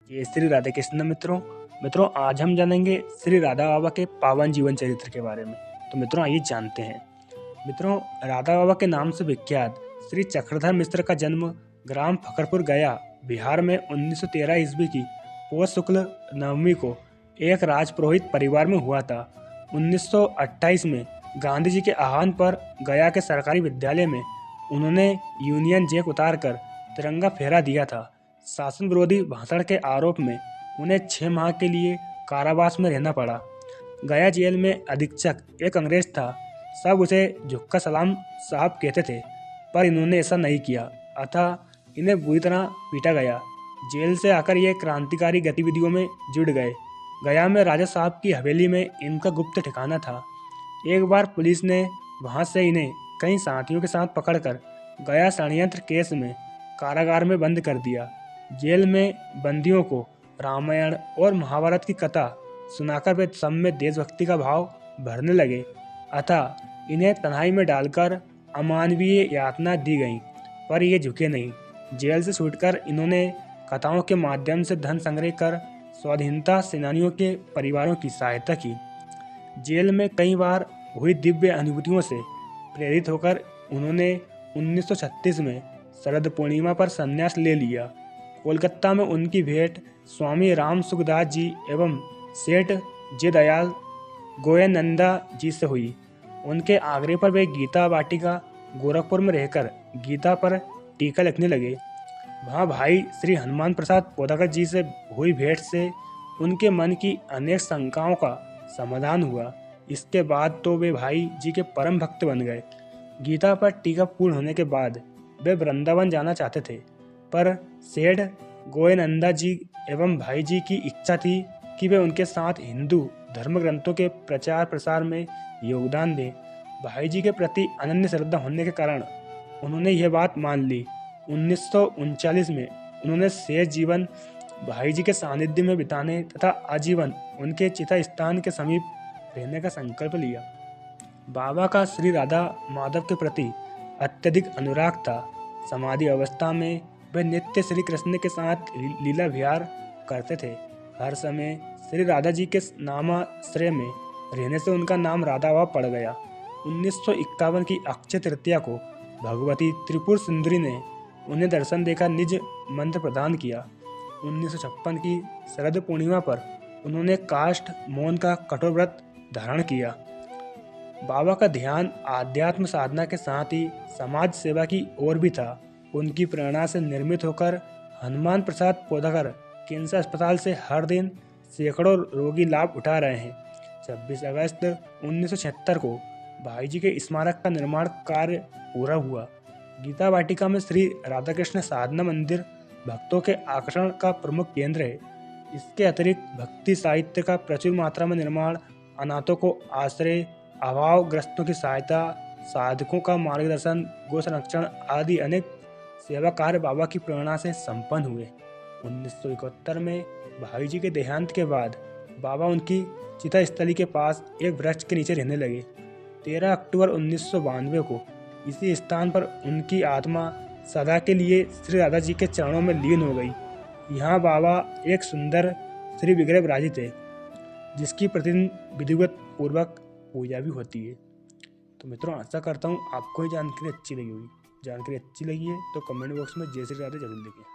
ये श्री राधे कृष्ण मित्रों आज हम जानेंगे श्री राधा बाबा के पावन जीवन चरित्र के बारे में। तो मित्रों आइए जानते हैं। मित्रों, राधा बाबा के नाम से विख्यात श्री चक्रधर मिश्र का जन्म ग्राम फकरपुर गया बिहार में 1913 ईस्वी की पौष शुक्ल नवमी को एक राजपुरोहित परिवार में हुआ था। 1928 में गांधी जी के आह्वान पर गया के सरकारी विद्यालय में उन्होंने यूनियन जैक उतारकर तिरंगा फहरा दिया था। शासन विरोधी भाषण के आरोप में उन्हें 6 माह के लिए कारावास में रहना पड़ा। गया जेल में अधीक्षक एक अंग्रेज था। सब उसे झुक्का सलाम साहब कहते थे, पर इन्होंने ऐसा नहीं किया, अतः इन्हें बुरी तरह पीटा गया। जेल से आकर ये क्रांतिकारी गतिविधियों में जुड़ गए। गया में राजा साहब की हवेली में इनका गुप्त ठिकाना था। एक बार पुलिस ने वहां से इन्हें कई साथियों के साथ पकड़कर गया षड्यंत्र केस में कारागार में बंद कर दिया। जेल में बंदियों को रामायण और महाभारत की कथा सुनाकर वे सब में देशभक्ति का भाव भरने लगे, अतः इन्हें तन्हाई में डालकर अमानवीय यातना दी गई, पर ये झुके नहीं। जेल से छूटकर इन्होंने कथाओं के माध्यम से धन संग्रह कर स्वाधीनता सेनानियों के परिवारों की सहायता की। जेल में कई बार हुई दिव्य अनुभूतियों से प्रेरित होकर उन्होंने 1936 में शरद पूर्णिमा पर संन्यास ले लिया। कोलकाता में उनकी भेंट स्वामी राम सुखदास जी एवं सेठ जयदयाल गोयनंदा जी से हुई। उनके आग्रह पर वे गीता वाटिका गोरखपुर में रहकर गीता पर टीका लिखने लगे। वहाँ भाई श्री हनुमान प्रसाद पोदाकर जी से हुई भेंट से उनके मन की अनेक शंकाओं का समाधान हुआ। इसके बाद तो वे भाई जी के परम भक्त बन गए। गीता पर टीका पूर्ण होने के बाद वे वृंदावन जाना चाहते थे, पर सेठ गोयनंदा जी एवं भाई जी की इच्छा थी कि वे उनके साथ हिंदू धर्म ग्रंथों के प्रचार प्रसार में योगदान दें। भाई जी के प्रति अनन्य श्रद्धा होने के कारण उन्होंने यह बात मान ली। 1939 में उन्होंने शेष जीवन भाई जी के सानिध्य में बिताने तथा आजीवन उनके चिता स्थान के समीप रहने का संकल्प लिया। बाबा का श्री राधा माधव के प्रति अत्यधिक अनुराग था। समाधि अवस्था में वे नित्य श्री कृष्ण के साथ लीला विहार करते थे। हर समय श्री राधा जी के नामाश्रय में रहने से उनका नाम राधा बाबा पड़ गया। 1951 की अक्षय तृतीया को भगवती त्रिपुर सुंदरी ने उन्हें दर्शन देकर निज मंत्र प्रदान किया। 1956 की शरद पूर्णिमा पर उन्होंने काष्ठ मौन का कठोर व्रत धारण किया। बाबा का ध्यान आध्यात्म साधना के साथ ही समाज सेवा की ओर भी था। उनकी प्रेरणा से निर्मित होकर हनुमान प्रसाद पोदाकर कैंसर अस्पताल से हर दिन सैकड़ों रोगी लाभ उठा रहे हैं। 26 अगस्त 1976 को भाई जी के स्मारक का निर्माण कार्य पूरा हुआ। गीता वाटिका में श्री राधाकृष्ण साधना मंदिर भक्तों के आकर्षण का प्रमुख केंद्र है। इसके अतिरिक्त भक्ति साहित्य का प्रचुर मात्रा में निर्माण, अनाथों को आश्रय, अभावग्रस्तों की सहायता, साधकों का मार्गदर्शन, गो संरक्षण आदि अनेक सेवा कार्य बाबा की प्रेरणा से संपन्न हुए। 1971 में भाई जी के देहांत के बाद बाबा उनकी चिता स्थली के पास एक वृक्ष के नीचे रहने लगे। 13 अक्टूबर 1992 को इसी स्थान पर उनकी आत्मा सदा के लिए श्री राधा जी के चरणों में लीन हो गई। यहाँ बाबा एक सुंदर श्री विग्रह विराजित है, जिसकी प्रतिदिन विधिवत पूर्वक पूजा भी होती है। तो मित्रों आशा करता हूँ आपको ये जानकारी अच्छी लगी होगी। जानकारी अच्छी लगी है तो कमेंट बॉक्स में जय श्री राधे जरूर लिखें।